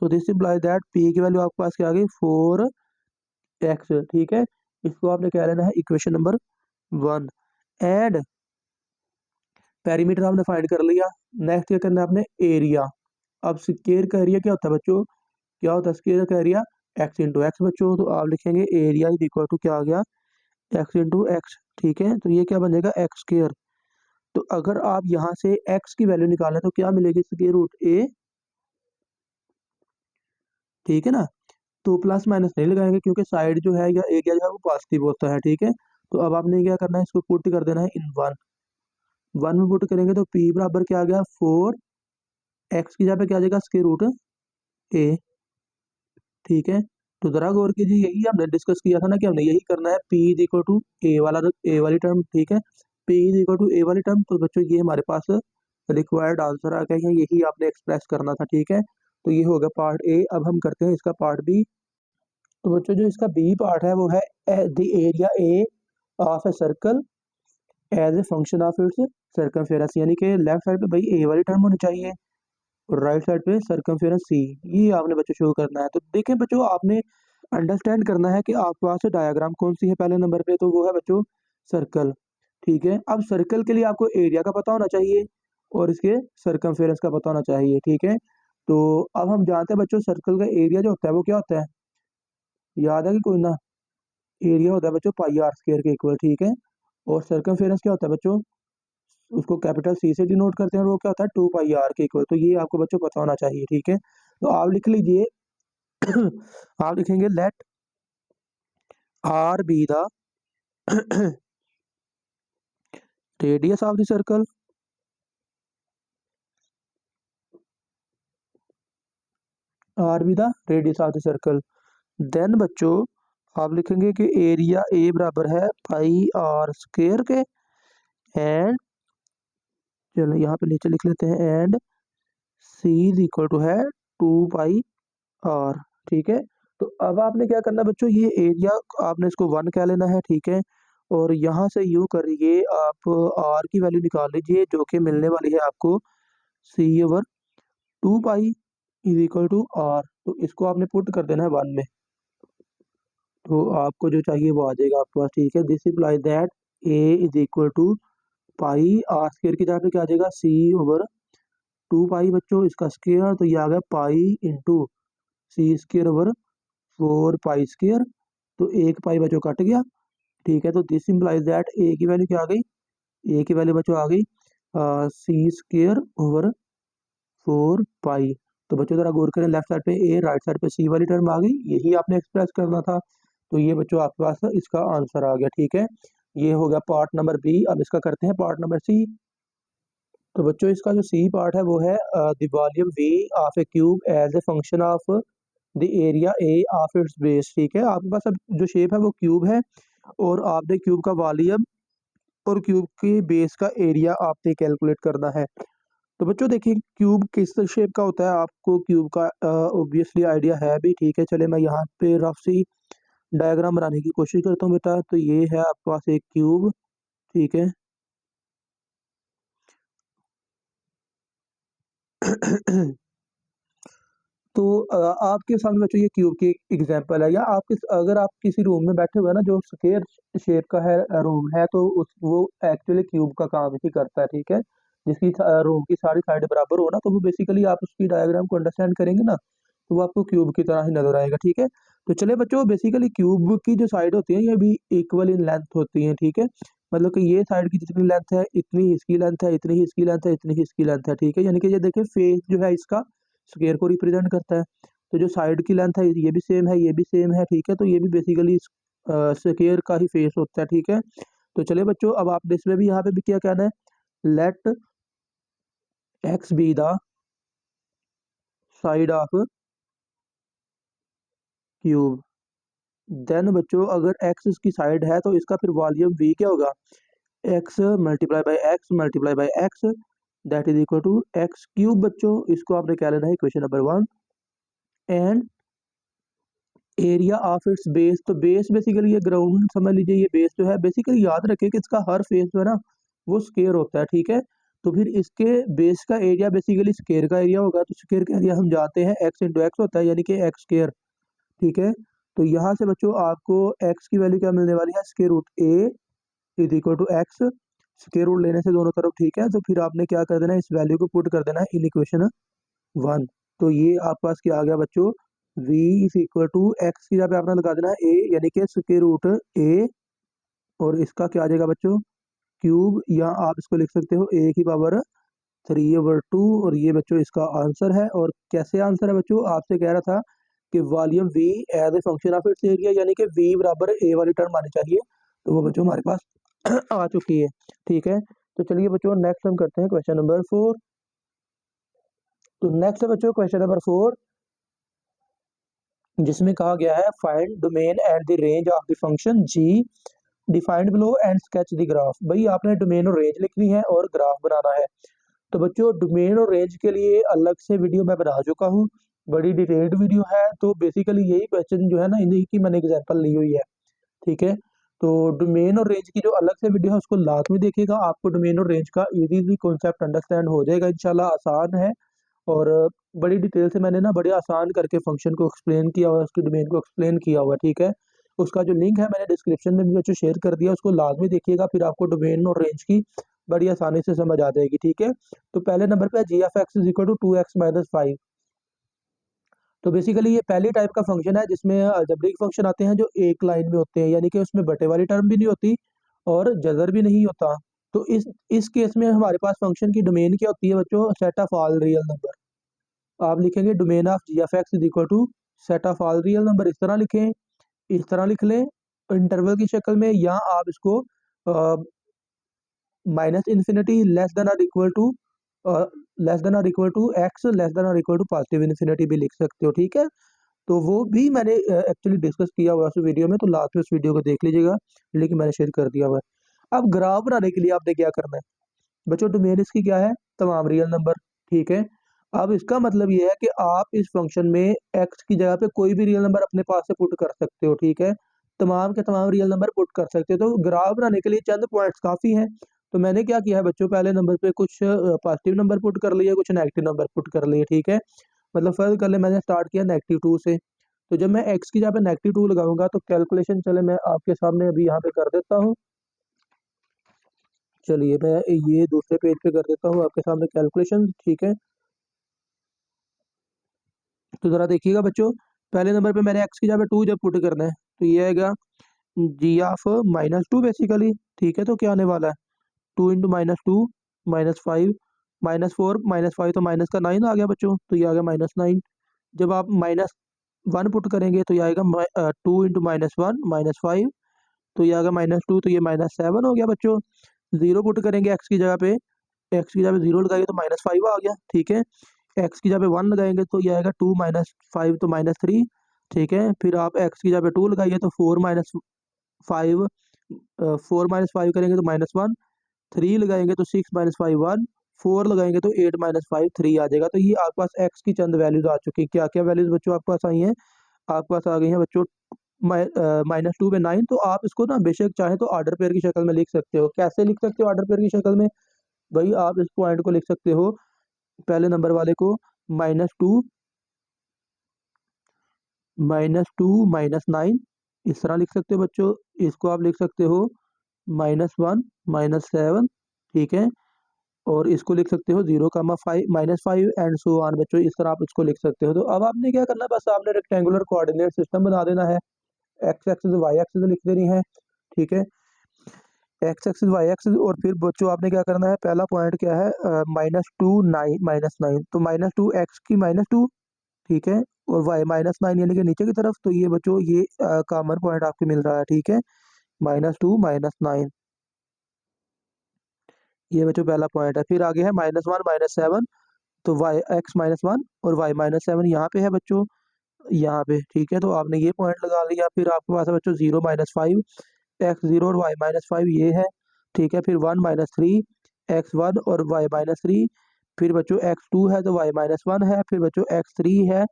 So this implies that p की वैल्यू आपके पास क्या आ गई? 4x, ठीक है। इसको आपने क्या लेना है? Equation number 1। एंड पेरीमीटर आपने फाइंड कर लिया। नेक्स्ट क्या करना है आपने? एरिया। अब स्क्वायर का एरिया क्या होता है बच्चों? क्या होता है स्क्वायर का एरिया? x इंटू एक्स बच्चों। तो आप लिखेंगे एरिया इज इक्वल टू क्या आ गया? x इंटू एक्स, ठीक है। तो ये क्या बन जाएगा? X square. तो अगर आप यहाँ से x की वैल्यू निकालें तो क्या मिलेगी? स्क्वायर रूट a, ठीक है ना। तो प्लस माइनस नहीं लगाएंगे क्योंकि साइड जो है या एरिया जो है वो पॉजिटिव होता है, ठीक है। तो अब आपने क्या करना है? इसको पुट कर देना है इन वन, वन में पुट करेंगे तो p बराबर क्या आ गया? 4x की जगह पे क्या आ जाएगा? स्क्वायर रूट a, ठीक है। तो जरा गौर कीजिए, यही हमने डिस्कस किया था ना कि हमने यही करना है, p इज इक्वल टू ए वाला, ए वाली टर्म, ठीक है। p इज इक्वल टू ए वाली टर्म। तो बच्चों ये हमारे पास रिक्वायर्ड आंसर आ गया है, यही आपने एक्सप्रेस करना था, ठीक है। तो ये होगा पार्ट ए। अब हम करते हैं इसका पार्ट बी। तो बच्चों जो इसका बी पार्ट है वो है the area A of a circle as a function of its circumference, यानी कि लेफ्ट साइड पे भाई ए वाली टर्म होनी चाहिए और राइट साइड पे सर्कमफेरेंस सी। ये आपने बच्चों शो करना है। तो देखें बच्चों, आपने अंडरस्टैंड करना है कि आपके पास डायग्राम कौन सी है पहले नंबर पे, तो वो है बच्चों सर्कल, ठीक है। अब सर्कल के लिए आपको एरिया का पता होना चाहिए और इसके सर्कमफेरेंस का पता होना चाहिए, ठीक है। तो अब हम जानते हैं बच्चों सर्कल का एरिया जो होता है वो क्या होता है? याद है कि कोई ना? एरिया होता है बच्चों पाई आर स्क्वायर के इक्वल, ठीक है। और सर्कमफेरेंस क्या होता है बच्चों? उसको कैपिटल सी से डिनोट करते हैं और वो क्या होता है? 2 पाई आर के इक्वल। तो ये आपको बच्चों पता होना चाहिए, ठीक है। तो आप लिख लीजिए आप लिखेंगे let r be the radius of the circle, r be the radius of the circle. Then बच्चों आप लिखेंगे कि एरिया ए बराबर है पाई आर स्क्वायर के, एंड चलो यहाँ पे नीचे लिख लेते हैं and C is equal to है 2 पाई आर, ठीक है। तो अब आपने क्या करना है बच्चों? ये एरिया आपने इसको 1 कह लेना है, ठीक है। और यहाँ से यू करिए, आप आर की वैल्यू निकाल लीजिए जो कि मिलने वाली है आपको c over 2 pi is equal to r. तो इसको आपने पुट कर देना है 1 में, तो आपको जो चाहिए वो आ जाएगा आपके पास, ठीक है। This implies that A is equal to pi r square की जगह पे क्या आ जाएगा? सी ओवर 2 पाई बच्चों, इसका स्क्वायर, तो ये आ गया पाई इंटू सी स्क्वायर ओवर 4 पाई स्क्वायर। तो 1 पाई बच्चों कट गया, ठीक है। तो दिस इम्प्लाइज दैट ए की वैल्यू क्या आ गई, ए की वैल्यू बच्चों आ गई सी स्क्र ओवर 4 पाई। तो बच्चों जरा गौर करें, लेफ्ट साइड पे ए, राइट साइड पे सी वाली टर्म आ गई, यही आपने एक्सप्रेस करना था। तो ये बच्चों आपके पास इसका आंसर आ गया। ठीक है, ये हो गया पार्ट नंबर बी। अब इसका करते हैं पार्ट नंबर सी। तो बच्चों इसका जो सी पार्ट है वो है the volume V of a cube as a function of the area A of its base. ठीक है, आपके पास अब जो शेप है वो क्यूब है, और आपने क्यूब का वॉल्यूम और क्यूब के बेस का एरिया आपने कैलकुलेट करना है। तो बच्चों देखिए क्यूब किस शेप का होता है, आपको क्यूब का ऑब्वियसली आइडिया है भी। ठीक है, चले मैं यहाँ पे रफ सी डायग्राम बनाने की कोशिश करता हूँ बेटा। तो ये है आपके पास एक क्यूब। ठीक है तो आपके सामने बच्चों ये क्यूब की एग्जांपल है, या आप अगर आप किसी रूम में बैठे हुए हैं ना जो स्क्वायर शेप का है रूम है, तो उस वो एक्चुअली क्यूब का काम ही करता है। ठीक है, जिसकी रूम की सारी साइड बराबर हो ना, तो वो बेसिकली आप उसकी डायग्राम को अंडरस्टैंड करेंगे ना, तो वो आपको क्यूब की तरह ही नजर आएगा। ठीक है, तो चले बच्चों बेसिकली क्यूब की जो साइड होती है ये भी इक्वल इन लेंथ होती है। ठीक है, मतलब कि ये साइड की जितनी लेंथ है इतनी ही इसकी लेंथ है, इतनी ही इसकी लेंथ है, इतनी ही इसकी लेंथ है। ठीक है, यानी कि ये देखिए फेस जो है इसका स्क्वायर को रिप्रेजेंट करता है। तो जो साइड की लेंथ है ये भी सेम है, ये भी सेम है। ठीक है, तो ये भी बेसिकली स्क्वायर का ही फेस होता है। ठीक है, तो चलिए बच्चों अब आप इसमें भी यहाँ पे भी क्या कहना है, let x be the side of cube. Then बच्चों अगर एक्स इसकी साइड है तो इसका फिर वॉल्यूम वी क्या होगा, x multiply by x multiply by x, that is equal to x cube. बच्चों इसको आपने क्या लेना है, question number 1। And area of its base, तो बेस बेसिकली ये ग्राउंड समझ लीजिए, ये बेस जो है बेसिकली याद रखिए कि इसका हर फेस जो है ना वो स्क्वायर होता है। ठीक है, तो फिर इसके बेस का एरिया बेसिकली स्क्वायर का एरिया होगा। तो स्क्वायर का एरिया हम जानते हैं एक्स इंटू एक्स होता है, यानी कि एक्स स्क्वायर। ठीक है, तो यहाँ से बच्चों आपको एक्स की वैल्यू क्या मिलने वाली है, square root A is equal to x. Square root लेने से दोनों तरफ। ठीक है, तो फिर आपने क्या कर देना है, इस वैल्यू को पुट कर देना है इन इक्वेशन 1। तो ये आपके पास क्या आ गया बच्चों, v is equal to x की जगह पे आपने लगा देना है a, यानी कि स्क्वायर रूट a, और इसका क्या आ जाएगा बच्चों क्यूब, या आप इसको लिख सकते हो a की पावर 3/2। और ये बच्चों इसका आंसर है। और कैसे आंसर है बच्चों, आपसे कह रहा था कि volume v as a function of its area, यानी कि v बराबर a वाली टर्म आनी चाहिए। तो वो बच्चों हमारे पास आ चुकी है। ठीक है, तो चलिए बच्चों नेक्स्ट हम करते हैं क्वेश्चन नंबर 4। तो नेक्स्ट है बच्चों क्वेश्चन नंबर 4, जिसमें कहा गया है find domain and the range of the function g defined below and sketch the graph. भाई आपने डोमेन और रेंज लिखनी है और ग्राफ बनाना है। तो बच्चों डोमेन और रेंज के लिए अलग से वीडियो मैं बना चुका हूँ, बड़ी डिटेल्ड वीडियो है। तो बेसिकली यही क्वेश्चन जो है ना इन्हीं की मैंने एग्जांपल ली हुई है। ठीक है, तो डोमेन और रेंज की जो अलग से वीडियो है उसको लाजमी देखिएगा, आपको डोमेन और रेंज का इजीली कॉन्सेप्ट अंडरस्टैंड हो जाएगा इंशाल्लाह, आसान है। और बड़ी डिटेल से मैंने ना बड़े आसान करके फंक्शन को एक्सप्लेन किया हुआ है, उसकी डोमेन को एक्सप्लेन किया हुआ है। ठीक है, उसका जो लिंक है मैंने डिस्क्रिप्शन में भी बच्चों शेयर कर दिया, उसको लाजमी देखिएगा, फिर आपको डोमेन और रेंज की बड़ी आसानी से समझ आ जाएगी। ठीक है, तो पहले नंबर पे g f x is equal to 2x-5। तो बेसिकली ये पहली टाइप का फंक्शन है जिसमें अलजेब्रिक फंक्शन आते हैं जो एक लाइन में होते हैं, यानी कि उसमें बटे वाली टर्म भी नहीं होती और जजर भी नहीं होता। तो इस केस में हमारे पास फंक्शन की डोमेन क्या होती है बच्चों, set of all real number. आप लिखेंगे domain of g f x is equal to set of all real number, इस तरह लिखें, इस तरह लिख लें इंटरवल की शक्ल में, या आप इसको minus infinity less than or equal to less than or equal to x less than or equal to positive infinity भी लिख सकते हो। ठीक है, तो वो भी मैंने एक्चुअली डिस्कस किया हुआ है उस वीडियो में, तो लास्ट में उस वीडियो को देख लीजिएगा, लेकिन मैंने शेयर कर दिया हुआ है। अब ग्राफ बनाने के लिए आपने क्या करना है बच्चों, डोमेन इसकी क्या है, तमाम रियल नंबर। ठीक है, अब इसका मतलब ये है कि आप इस फंक्शन में एक्स की जगह पे कोई भी रियल नंबर अपने पास से पुट कर सकते हो। ठीक है, तमाम के तमाम रियल नंबर पुट कर सकते हो। तो ग्राफ बनाने के लिए चंद पॉइंट्स काफी हैं। तो मैंने क्या किया है बच्चों, पहले नंबर पे कुछ पॉजिटिव नंबर पुट कर लिए, कुछ नेगेटिव नंबर पुट कर लिए। ठीक है, मतलब फर्ज कर ले मैंने स्टार्ट किया -2 से, तो जब मैं एक्स की जगह पे -2 लगाऊंगा तो कैलकुलेशन चले मैं आपके सामने अभी यहाँ पे कर देता हूँ। चलिए मैं ये दूसरे पेज पे कर देता हूँ आपके सामने कैलकुलेशन। ठीक है, तो जरा देखिएगा बच्चों, पहले नंबर पे मैंने एक्स की जगह पे 2 जब पुट करना है तो ये आएगा जी ऑफ -2 बेसिकली, ठीक है। तो क्या आने वाला है, 2 इंटू -2 -5 -4 -5 तो माइनस का 9 आ गया बच्चों, तो ये आ गया -9। जब आप -1 पुट करेंगे तो ये आएगा 2 इंटू -1 -5, तो ये आ गया -2, तो ये -7 हो गया बच्चों। 0 पुट करेंगे एक्स की जगह पे, एक्स की जगह पे 0 लगाइए तो -5 आ गया, ठीक है। एक्स की जगह पे 1 लगाएंगे तो ये आएगा 2 -5 तो -3, ठीक है। फिर आप एक्स की जगह पे 2 लगाइए तो 4 -5 करेंगे तो -1, 3 लगाएंगे तो 6 -5 1, 4 लगाएंगे तो 8 -5 3 आ जाएगा। तो ये आपके पास एक्स की चंद वैल्यूज आ चुकी है। क्या क्या वैल्यूज बच्चों आपके पास आई हैं, आपके पास आ गई हैं बच्चों -2 पे 9। तो आप इसको ना बेशक चाहे तो ऑर्डर पेयर की शक्ल में लिख सकते हो। कैसे लिख सकते हो ऑर्डर पेयर की शक्ल में, भाई आप इस पॉइंट को लिख सकते हो, पहले नंबर वाले को -2 -9 इस तरह लिख सकते हो बच्चों। इसको आप लिख सकते हो -1 -7, ठीक है। और इसको लिख सकते हो 0, 5 -5 एंड सो ऑन बच्चों, इस तरह आप इसको लिख सकते हो। तो अब आपने क्या करना है, बस आपने रेक्टेंगुलर कोऑर्डिनेट सिस्टम बना देना है। एक्स एक्सिस वाई एक्सिस लिख देनी है, ठीक है। एक्स एक्सिस वाई एक्सिस, और फिर बच्चों आपने क्या करना है, पहला पॉइंट क्या है, -2 9 -9, तो -2 एक्स की -2, ठीक है। और वाई -9 यानी कि नीचे की तरफ, तो ये बच्चों ये कॉमन पॉइंट आपको मिल रहा है, ठीक है। -2 -9, ये बच्चों पहला पॉइंट है। फिर आगे है -1 -7, तो वाई एक्स -1 और वाई -7 यहाँ पे है बच्चों, यहाँ पे, ठीक है। तो आपने ये पॉइंट लगा लिया। फिर आपके पास है बच्चों 0 -5, x0 और y -5 ये है, ठीक है। फिर 1 -3 x1 और y -3, फिर बच्चों x2 है तो y -1 है, फिर बच्चों x3 है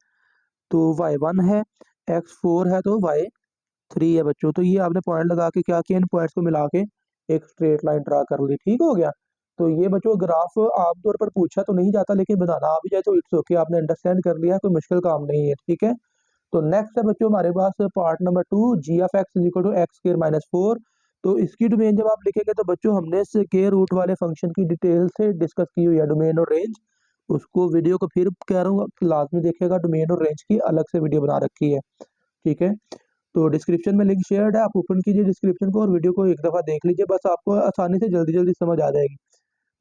तो y1 है, x4 है तो y3 है बच्चों। तो ये आपने पॉइंट लगा के क्या किया, इन पॉइंट्स को मिला के एक स्ट्रेट लाइन ड्रा कर ली, ठीक हो गया। तो ये बच्चों ग्राफ आमतौर पर पूछा तो नहीं जाता, लेकिन बनाना आ भी जाए तो इट्स ओके, आपने अंडरस्टैंड कर लिया, कोई मुश्किल काम नहीं है, ठीक है। तो नेक्स्ट है बच्चों हमारे पास part number 2, g of x is equal to x square -4। तो इसकी डोमेन जब आप लिखेंगे तो बच्चों हमने स्क्वायर रूट वाले फंक्शन की डिटेल से डिस्कस की हुई है, डोमेन और रेंज। उसको वीडियो को फिर कह रहा हूँ लाजमी देखिएगा, डोमेन और रेंज की अलग से वीडियो बना रखी है, ठीक है। तो डिस्क्रिप्शन में लिंक शेयर्ड है, आप ओपन कीजिए डिस्क्रिप्शन को और वीडियो को एक दफ़ा देख लीजिए, बस आपको आसानी से जल्दी जल्दी समझ आ जाएगी।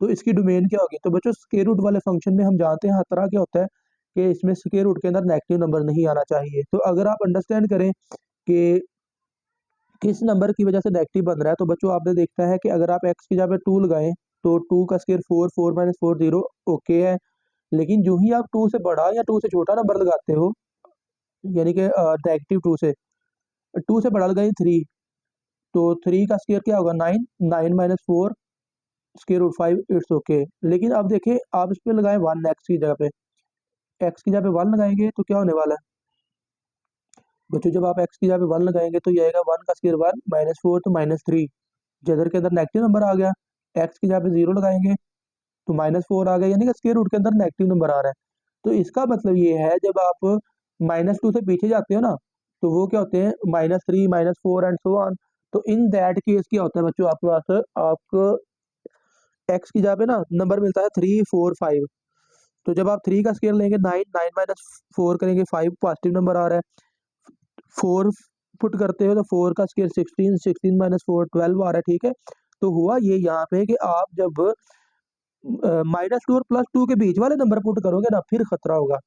तो इसकी डोमेन क्या होगी, तो बच्चों स्क्वायर रूट वाले फंक्शन में हम जानते हैं हर तरह क्या होता है कि इसमें स्क्वायर रूट के अंदर नेगेटिव नंबर नहीं आना चाहिए। तो अगर आप अंडरस्टैंड करें कि किस नंबर की वजह से नेगेटिव बन रहा है, तो बच्चों आपने देखना है कि अगर आप एक्स की जगह पे 2 लगाएं तो 2 का स्क्वायर 4, 4 -4 0 ओके है। लेकिन जो ही आप 2 से बड़ा या 2 से छोटा नंबर लगाते हो, यानी कि -2 से 2 से बड़ा लगाएं 3, तो 3 का स्क्वायर क्या होगा 9, 9 -4 स्क्वायर रूट 5 इट्स ओके। लेकिन अब देखिए आप इस पे लगाएं 1 एक्स की जगह पे, एक्स की जगह पे 1 लगाएंगे तो क्या होने वाला है बच्चों, जब आप एक्स की जगह पे 1 लगाएंगे तो ये आएगा 1 का स्क्वायर 1 -4 तो -3, जिधर के अंदर नेगेटिव नंबर आ गया। एक्स की जगह पे 0 लगाएंगे तो -4 आ गया, यानी कि स्क्वायर रूट के अंदर नेगेटिव नंबर आ रहा है। तो इसका मतलब ये है जब आप -2 से पीछे जाते हो ना, तो वो क्या होते हैं -3 -4 एंड सो ऑन। तो इन दैट केस क्या होता है बच्चों, आपके पास आपको एक्स की जगह पे ना नंबर मिलता है 3 4 5। तो जब आप 3 का स्क्वायर लेंगे 9, 9 -4 करेंगे 5 पॉजिटिव नंबर आ रहा है। 4 पुट करते हो तो 4 का स्क्वायर 16, 16 -4 12 आ रहा है, ठीक है। तो हुआ ये यहाँ पे कि आप जब -2 और +2 के बीच वाले नंबर पुट करोगे ना, फिर खतरा होगा।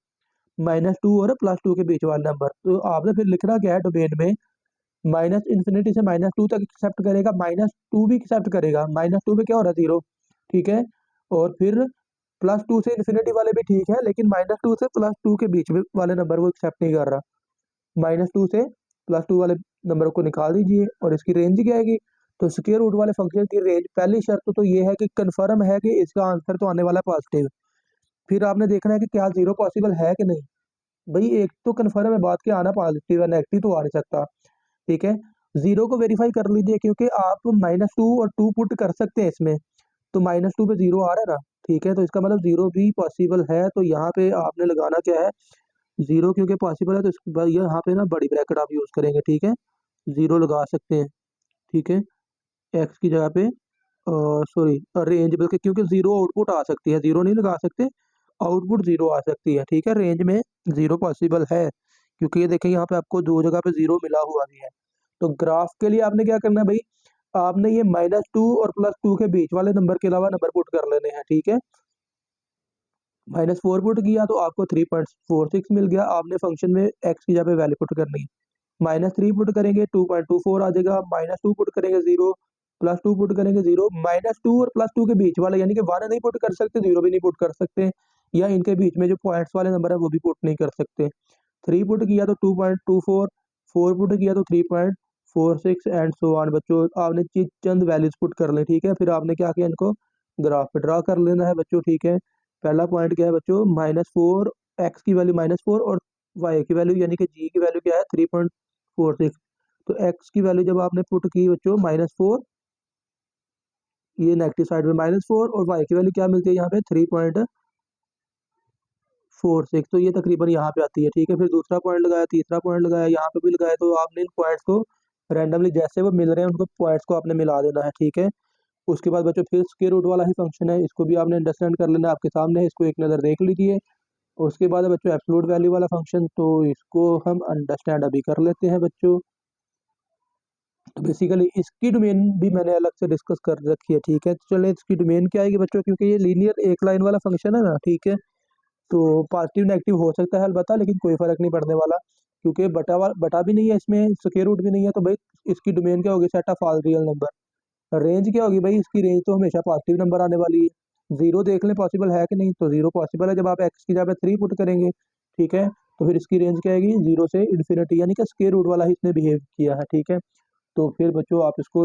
-2 और +2 के बीच वाले नंबर, तो आपने फिर लिखना क्या है डोमेन में, माइनस इन्फिनिटी से -2 तक एक्सेप्ट करेगा, -2 भी एक्सेप्ट करेगा। -2 में क्या हो रहा है 0, ठीक है। और फिर +2 से इन्फिनिटी वाले भी ठीक है, लेकिन -2 से +2 के बीच में वाले नंबर वो एक्सेप्ट नहीं कर रहा। -2 से +2 वाले नंबर को निकाल दीजिए और इसकी रेंज क्या आएगी, तो स्क्वायर रूट वाले फंक्शन की रेंज, पहली शर्त तो ये है कि कन्फर्म है कि इसका आंसर तो आने वाला है पॉजिटिव। फिर आपने देखना है कि क्या 0 पॉसिबल है कि नहीं। भाई एक तो कन्फर्म है बात कि आना पॉजिटिव है, नेगेटिव तो आ नहीं सकता, ठीक है। 0 को वेरीफाई कर लीजिए, क्योंकि आप -2 और 2 पुट कर सकते हैं इसमें, तो -2 पे 0 आ रहा है ना, ठीक है। तो इसका मतलब 0 भी पॉसिबल है। तो यहाँ पे आपने लगाना क्या है, 0 क्योंकि पॉसिबल है तो इसके बाद यहाँ पे ना बड़ी ब्रैकेट आप यूज़ करेंगे, ठीक है। 0 लगा सकते हैं, ठीक है, एक्स की जगह पे सॉरी रेंज, बल्कि क्योंकि 0 आउटपुट आ सकती है, 0 नहीं लगा सकते, आउटपुट 0 आ सकती है, ठीक है। रेंज में 0 पॉसिबल है, क्योंकि ये देखिए यहाँ पे आपको 2 जगह पे 0 मिला हुआ भी है। तो ग्राफ के लिए आपने क्या करना है भाई, आपने ये -2 और +2 के बीच वाले नंबर के अलावा नंबर पुट कर लेने हैं, ठीक है। -4 पुट किया तो आपको 3.46 मिल गया, आपने फंक्शन में एक्स की जगह पे वैल्यू पुट करनी है। -3 पुट करेंगे 2.24 आ जाएगा, -2 पुट करेंगे 0, +2 पुट करेंगे 0, -2 और +2 के बीच वाला यानी कि 1 नहीं पुट कर सकते, 0 भी नहीं पुट कर सकते, या इनके बीच में जो पॉइंट्स वाले नंबर है वो भी पुट नहीं कर सकते। 3 पुट किया तो 2.24, 4 पुट किया तो 3.46 एंड सो ऑन। बच्चों आपने चंद वैल्यूज पुट कर ले, ठीक है। फिर आपने क्या किया, इनको ग्राफ पे ड्रा कर लेना है बच्चों, ठीक है। पहला पॉइंट क्या है बच्चों, -4, एक्स की वैल्यू -4 और वाई की वैल्यू यानी कि जी की वैल्यू क्या है 3.46। तो एक्स की वैल्यू जब आपने पुट की बच्चों -4, ये नेगेटिव साइड में -4, और वाई की वैल्यू क्या मिलती है यहाँ पे 3.46, तो ये तकरीबन यहाँ पे आती है, ठीक है। फिर दूसरा पॉइंट लगाया, तीसरा पॉइंट लगाया, यहाँ पे भी लगाया, तो आपने इन पॉइंट्स को रैंडमली जैसे वो मिल रहे हैं उनको पॉइंट्स को आपने मिला देना है, ठीक है। उसके बाद बच्चों फिर स्क्वायर रूट वाला ही फंक्शन है, इसको भी आपने अंडरस्टैंड कर लेना, आपके सामने है, इसको एक नज़र देख लीजिए। उसके बाद है बच्चों एब्सोल्यूट वैल्यू वाला फंक्शन, तो इसको हम अंडरस्टैंड अभी कर लेते हैं बच्चों। तो बेसिकली इसकी डोमेन भी मैंने अलग से डिस्कस कर रखी है, ठीक है। तो चलिए इसकी डोमेन क्या आएगी बच्चों, क्योंकि ये लीनियर एक लाइन वाला फंक्शन है ना, ठीक है। तो पॉजिटिव नेगेटिव हो सकता है अलबत्ता, लेकिन कोई फर्क नहीं पड़ने वाला, क्योंकि बटा भी नहीं है इसमें, स्क्वायर रूट भी नहीं है, तो भाई इसकी डोमेन क्या होगी, set of all real number. Range क्या होगी भाई, इसकी रेंज तो हमेशा पॉजिटिव नंबर आने वाली है। जीरो देख लें पॉसिबल है कि नहीं, तो जीरो पॉसिबल है जब आप एक्स की जगह 3 पुट करेंगे, ठीक है। तो फिर इसकी रेंज क्या आएगी, जीरो से इन्फिनिटी, यानी कि स्क्वायर रूट वाला ही इसने बिहेव किया है, ठीक है। तो फिर बच्चों आप इसको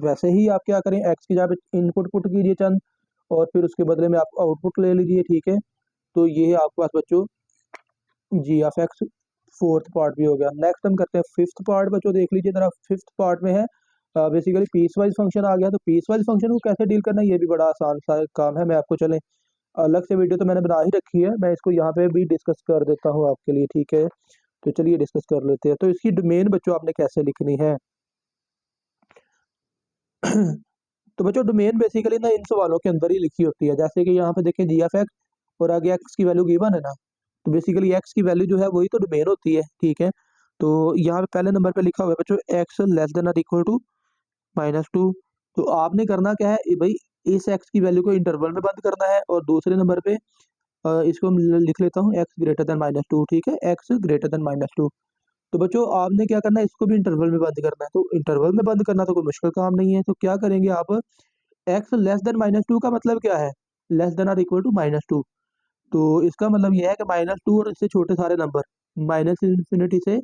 वैसे ही आप क्या करें, एक्स की जगह इनपुट पुट कीजिए चंद, और फिर उसके बदले में आप आउटपुट ले लीजिए, ठीक है। तो ये है आपके पास बच्चों जी ऑफ एक्स, फोर्थ पार्ट भी हो गया। नेक्स्ट हम करते हैं फिफ्थ पार्ट बच्चों, देख लीजिए जरा। फिफ्थ पार्ट में है बेसिकली पीस वाइज फंक्शन आ गया। तो पीस वाइज फंक्शन को कैसे डील करना है, ये भी बड़ा आसान सा काम है। मैं आपको चले अलग से वीडियो तो मैंने बना ही रखी है, मैं इसको यहाँ पे भी डिस्कस कर देता हूँ आपके लिए, ठीक है। तो चलिए डिस्कस कर लेते हैं। तो इसकी डोमेन बच्चों आपने कैसे लिखनी है तो बच्चों डोमेन बेसिकली ना इन सवालों के अंदर ही लिखी होती है, जैसे कि यहाँ पे देखें जी एफ एक्स और आगे एक्स की वैल्यू गिवन है ना, तो बेसिकली एक्स की वैल्यू जो है वही तो डोमेन होती है, ठीक है। तो यहाँ पे पहले नंबर पे लिखा हुआ है बच्चों x less than or equal to -2। तो आपने करना क्या है भाई, इस एक्स की वैल्यू को इंटरवल में बंद करना है, और दूसरे नंबर पे इसको हम लिख लेता हूँ एक्स ग्रेटर देन -2, ठीक है, एक्स ग्रेटर देन -2। तो बच्चों आपने क्या करना है, इसको भी इंटरवल में बंद करना है। तो इंटरवल में बंद करना तो कोई मुश्किल काम नहीं है, तो क्या करेंगे आप, एक्स लेस देन -2 का मतलब क्या है, less than or equal to -2। तो इसका मतलब यह है कि -2 और इससे छोटे सारे नंबर, माइनस इन्फिनिटी से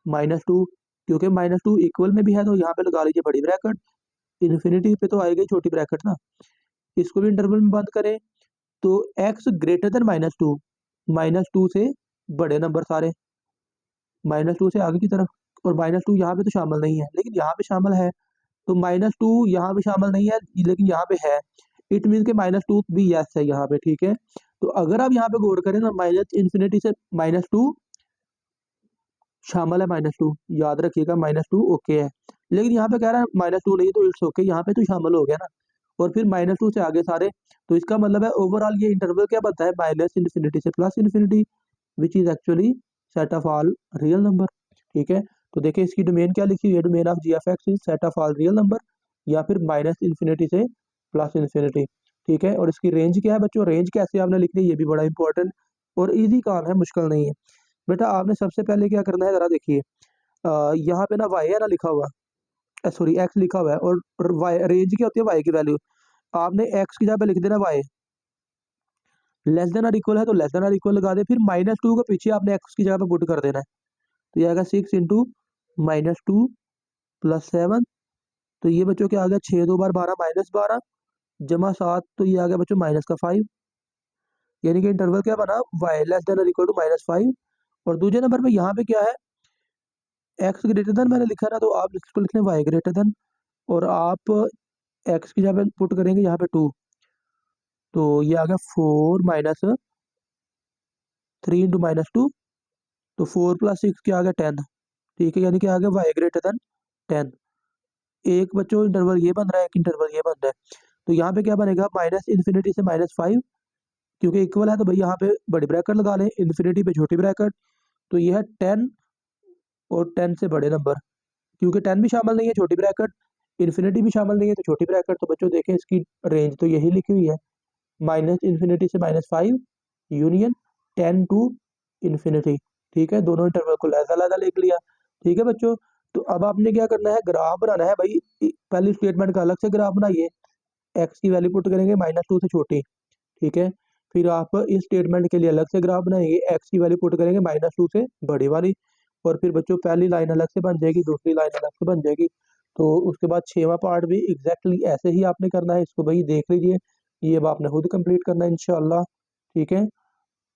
-2, क्योंकि -2 इक्वल में भी है, तो यहाँ पे लगा लीजिए बड़ी ब्रैकेट, इन्फिनिटी पे तो आएगी छोटी ब्रैकेट ना। इसको भी इंटरवल में बंद करें, तो एक्स ग्रेटर देन -2 से बड़े नंबर सारे, -2 से आगे की तरफ, और -2 यहाँ पे तो शामिल नहीं है लेकिन यहाँ पे शामिल है, तो -2 यहाँ पे शामिल नहीं है लेकिन यहाँ पे है, इट मीन के -2 भी यस है यहाँ पे, ठीक है। तो अगर आप यहाँ पे गौर करें ना, माइनस इन्फिनिटी से -2 शामिल है, -2 याद रखिएगा, -2 ओके है, लेकिन यहाँ पे कह रहा है -2 नहीं, तो इट्स ओके, यहाँ पे तो शामिल हो गया ना, और फिर -2 से आगे सारे। तो इसका मतलब है ओवरऑल ये इंटरवल क्या बनता है, माइनस इन्फिनिटी से plus infinity, which is actually set of all real number, ठीक है। तो देखिए इसकी डोमेन क्या लिखी हुई है, domain of g f x is set of all real number, या फिर माइनस इन्फिनिटी से प्लस इन्फिनिटी, ठीक है। और इसकी रेंज क्या है बच्चों, रेंज कैसे आपने लिखनी है, ये भी बड़ा इंपॉर्टेंट और इजी काम है, मुश्किल नहीं है। बेटा आपने सबसे पहले क्या करना है, जरा देखिए यहाँ पे ना वाई है ना लिखा हुआ, सॉरी एक्स लिखा हुआ है, और वाई रेंज क्या होती है, वाई की वैल्यू आपने एक्स की जगह पे लिख देना Y, less than or equal है तो लेस देन और इक्वल लगा दे, फिर -2 को पीछे आपने एक्स की जगह पे पुट कर देना है। तो ये आएगा 6 इंटू -2 प्लस 7, तो ये बच्चों क्या आ गया, 6 2 बार 12 -12 जमा 7, तो ये आ गया बच्चों माइनस का 5, यानी कि इंटरवल क्या बना, Y less than or equal to -5। और दूसरे नंबर पे यहाँ पे क्या है, एक्स ग्रेटर देन मैंने लिखा ना, तो आप इसको लिख लें वाई ग्रेटर देन, और आप एक्स की जगह पे पुट करेंगे यहाँ पे 2, तो ये आ गया 4 माइनस 3 इंटू -2, तो 4 प्लस 6 क्या आ गया 10, ठीक है, यानी कि आ गया वाई ग्रेटर देन 10। एक बच्चों इंटरवल ये बन रहा है, एक इंटरवल ये बन रहा है, तो यहाँ पे क्या बनेगा, माइनस इन्फिनिटी से -5, क्योंकि इक्वल है तो भाई यहाँ पे बड़ी ब्रैकेट लगा लें, इन्फिनिटी पे छोटी ब्रैकेट, तो ये है 10 और 10 से बड़े नंबर, क्योंकि 10 भी शामिल नहीं है छोटी ब्रैकेट, इन्फिनिटी भी शामिल नहीं है तो छोटी ब्रैकेट। तो बच्चों देखें इसकी रेंज तो यही लिखी हुई है, -इन्फिनिटी से -5 यूनियन 10 टू इन्फिनिटी। ठीक है, दोनों इंटरवल को अलग-अलग लिख लिया। ठीक है बच्चों, तो अब आपने क्या करना है, ग्राफ बनाना है भाई। पहली स्टेटमेंट का अलग से ग्राफ बनाइए, एक्स की वैल्यू पुट करेंगे -2 से छोटी। ठीक है, फिर आप इस स्टेटमेंट के लिए अलग से ग्राफ बनाएंगे, एक्स की वैल्यू पुट करेंगे -2 से बड़ी वाली। और फिर बच्चों पहली लाइन अलग से बन जाएगी, दूसरी लाइन अलग से बन जाएगी। तो उसके बाद 6वां पार्ट भी एग्जैक्टली ऐसे ही आपने करना है। इसको भाई देख लीजिए, ये अब आपने खुद कंप्लीट करना है इंशाल्लाह। ठीक है,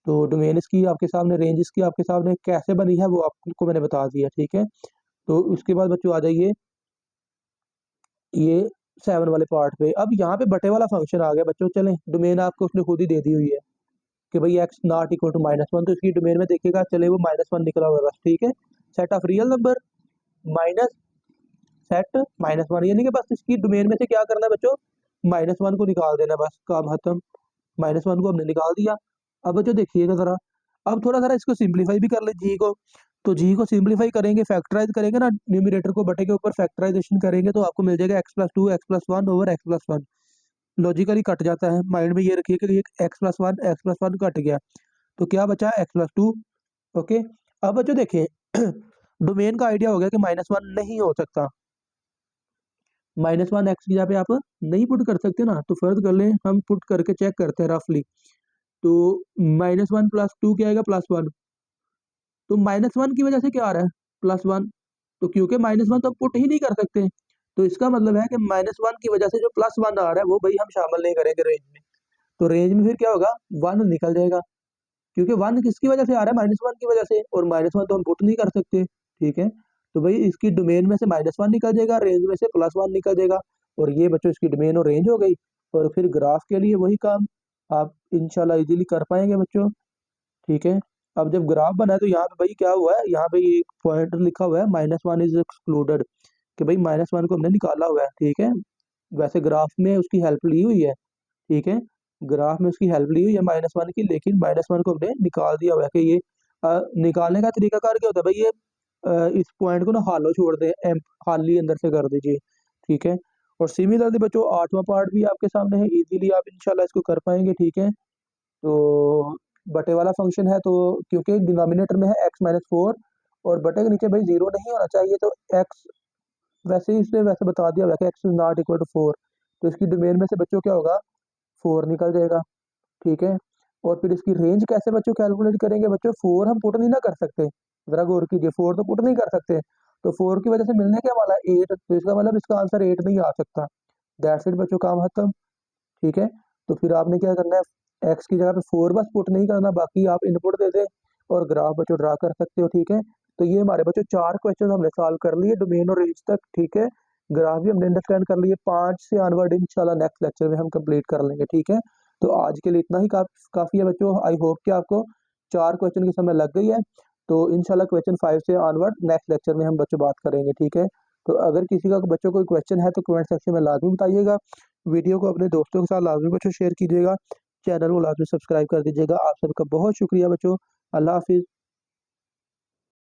तो डोमेन इसकी आपके सामने, रेंज इसकी आपके सामने कैसे बनी है वो आपको मैंने बता दिया। ठीक है, तो उसके बाद बच्चों आ जाइए ये 7 वाले पार्ट पे। अब यहाँ पे बटे वाला फंक्शन आ गया बच्चों। चलें, डोमेन आपको उसने खुद ही दे दी हुई है कि भाई एक्स नॉट इक्वल टू -1, तो इसकी डोमेन में देखिएगा, चले वो -1 निकला हुआ है बस। ठीक है, set of real number minus set -1, यानी कि बस इसकी डोमेन में से क्या करना है बच्चों, -1 को निकाल देना, बस काम खत्म। -1 को हमने निकाल दिया। अब बच्चों देखिएगा जरा, अब थोड़ा सा इसको सिंप्लीफाई भी कर ले जी को। तो जी को सिंप्लीफाई करेंगे, फैक्टराइज करेंगे ना, न्यूमरेटर को बटे के ऊपर फैक्टराइजेशन करेंगे तो आपको मिल जाएगा x+2 x+1 over x+1। Logically cut जाता है, माइंड में ये रखिए कि ये x+1 कट गया, तो क्या बचा x+2। ओके, अब बच्चों देखिए डोमेन का आइडिया हो गया कि -1 नहीं हो सकता, -1 एक्स की जगह पे आप नहीं पुट कर सकते ना। तो फर्ज कर लें, हम पुट करके चेक करते हैं रफली। तो -1 + 2 क्या आएगा, +1। तो -1 की वजह से क्या आ रहा है, +1। तो क्योंकि -1 तो हम पुट ही नहीं कर सकते, तो इसका मतलब है कि -1 की वजह से जो +1 आ रहा है वो भाई हम शामिल नहीं करेंगे रेंज में। तो रेंज में फिर क्या होगा, 1 निकल जाएगा, क्योंकि 1 किसकी वजह से आ रहा है, -1 की वजह से, और -1 तो हम पुट नहीं कर सकते। ठीक है, तो भाई इसकी डोमेन में से -1 निकल जाएगा, रेंज में से +1 निकल जाएगा, और ये बच्चों इसकी डोमेन और रेंज हो गई। और फिर ग्राफ के लिए वही काम आप इंशाल्लाह इजीली कर पाएंगे बच्चों। ठीक है, अब जब ग्राफ बना है तो यहाँ पे भाई क्या हुआ है, यहाँ पे एक पॉइंट लिखा हुआ है -1 इज एक्सक्लूडेड, कि भाई -1 को हमने निकाला हुआ है। ठीक है, वैसे ग्राफ में उसकी हेल्प ली हुई है। ठीक है, ग्राफ में उसकी हेल्प ली हुई है -1 की, लेकिन -1 को हमने निकाल दिया हुआ है कि ये निकालने का तरीका कार क्या होता है भाई, ये इस पॉइंट को ना हालो छोड़ दे, खाली अंदर से कर दीजिए। ठीक है, और सिमिलरली बच्चों 8वां पार्ट भी आपके सामने है, इजीली आप इंशाल्लाह इसको कर पाएंगे। ठीक है, तो बटे वाला फंक्शन है, तो क्योंकि डिनोमिनेटर में है x-4 और बटे के नीचे भाई 0 नहीं होना चाहिए, तो x वैसे ही इसने वैसे बता दिया हुआ है कि x is not equal to 4। तो इसकी डोमेन में से बच्चों क्या होगा, 4 निकल जाएगा। ठीक है, और फिर इसकी रेंज कैसे बच्चों कैलकुलेट करेंगे, बच्चों 4 हम पुट नहीं ना कर सकते, जरा गौर कीजिए, 4 तो पुट नहीं कर सकते, तो 4 की वजह से मिलने क्या वाला है 8, तो इसका मतलब इसका आंसर 8 नहीं आ सकता। दैट्स इट बच्चों, काम खत्म। ठीक है, तो फिर आपने क्या करना है, एक्स की जगह पे 4 बस पुट नहीं करना, बाकी आप इनपुट दे दें और ग्राफ बच्चों ड्रा कर सकते हो। ठीक है, तो ये हमारे बच्चों 4 क्वेश्चन हमने सॉल्व कर लिए डोमेन और रेंज तक। ठीक है, ग्राफ भी हमने अंडरस्टैंड कर लिए, 5 से ऑनवर्ड इंशाल्लाह नेक्स्ट लेक्चर में हम कंप्लीट कर लेंगे। ठीक है, तो आज के लिए इतना ही काफ़ी है बच्चों। आई होप कि आपको 4 क्वेश्चन की समझ लग गई है। तो इंशाल्लाह क्वेश्चन 5 से ऑनवर्ड नेक्स्ट लेक्चर में हम बच्चों बात करेंगे। ठीक है, तो अगर किसी का बच्चों कोई क्वेश्चन है तो कमेंट सेक्शन में लाजमी बताइएगा। वीडियो को अपने दोस्तों के साथ लाजमी बच्चों शेयर कीजिएगा, चैनल को लाजमी सब्सक्राइब कर दीजिएगा। आप सबका बहुत शुक्रिया बच्चों, अल्लाह हाफिज़।